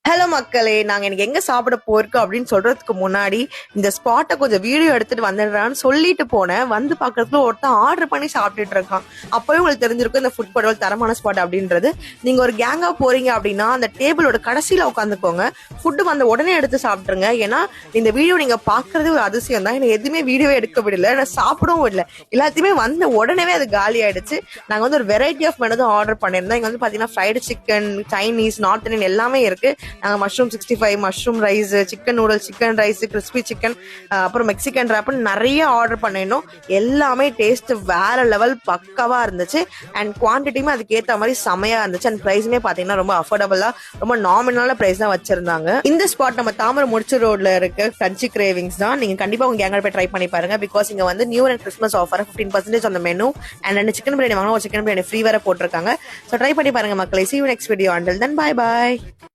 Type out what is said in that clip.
Hello மக்களே, நாங்க எனக்கு எங்க சாப்பிட போயிருக்கோம் அப்படின்னு சொல்றதுக்கு முன்னாடி இந்த ஸ்பாட்டை கொஞ்சம் வீடியோ எடுத்துட்டு வந்துடுறான்னு சொல்லிட்டு போனேன். வந்து பாக்குறதுல ஒருத்தன் ஆர்டர் பண்ணி சாப்பிட்டுட்டு இருக்கான். அப்பவே உங்களுக்கு தெரிஞ்சிருக்கும் இந்த ஃபுட் படவல் தரமான ஸ்பாட் அப்படின்றது. நீங்க ஒரு கேங்கா போறீங்க அப்படின்னா அந்த டேபிளோட கடைசியில உட்காந்துக்கோங்க. ஃபுட்டு வந்த உடனே எடுத்து சாப்பிட்டுருங்க. ஏன்னா இந்த வீடியோ நீங்க பாக்குறது ஒரு அதிசயம் தான். எனக்கு எதுவுமே வீடியோவே எடுக்க விடல, நான் சாப்பிடவும் இல்லை. எல்லாத்தையுமே வந்த உடனே அது காலி ஆயிடுச்சு. நாங்க வந்து ஒரு வெரைட்டி ஆஃப் மெனு தான் ஆர்டர் பண்ணியிருந்தோம். இங்க வந்து பாத்தீங்கன்னா fried chicken, Chinese, north Indian எல்லாமே இருக்கு. நாங்கள் mushroom 65, mushroom rice, chicken noodles, chicken rice, crispy chicken, அப்புறம் மெக்சிகன் ரேப்னு நிறைய ஆர்டர் பண்ணிருந்தோம். எல்லாமே டேஸ்ட் வேற லெவல் பக்காவா இருந்துச்சு. அண்ட் குவான்டிட்டியுமே அதுக்கு ஏற்ற மாதிரி செமையா இருந்துச்சு. அண்ட் ப்ரைஸுமே பார்த்தீங்கன்னா ரொம்ப அஃபோர்டபுளா, ரொம்ப நாமினலான ப்ரைஸ் தான் வச்சிருந்தாங்க. இந்த ஸ்பாட் நம்ம தாமரை முடிச்சு ரோட்ல இருக்க கிரன்ச்சி கிரேவிங்ஸ் தான். நீங்க கண்டிப்பா உங்க கேங்கோட போய் ட்ரை பண்ணி பாருங்க. பிகாஸ் இங்க வந்து நியூ அண்ட் கிறிஸ்மஸ் ஆஃபர் 15% அந்த மெனு அண்ட் 2 சிக்கன் பிரியாணி வாங்கினா ஒரு சிக்கன் பிரியாணி ஃப்ரீ வேற போட்டிருக்காங்க. ஸோ ட்ரை பண்ணி பாருங்க மக்களே. See you next video. Until then, bye bye.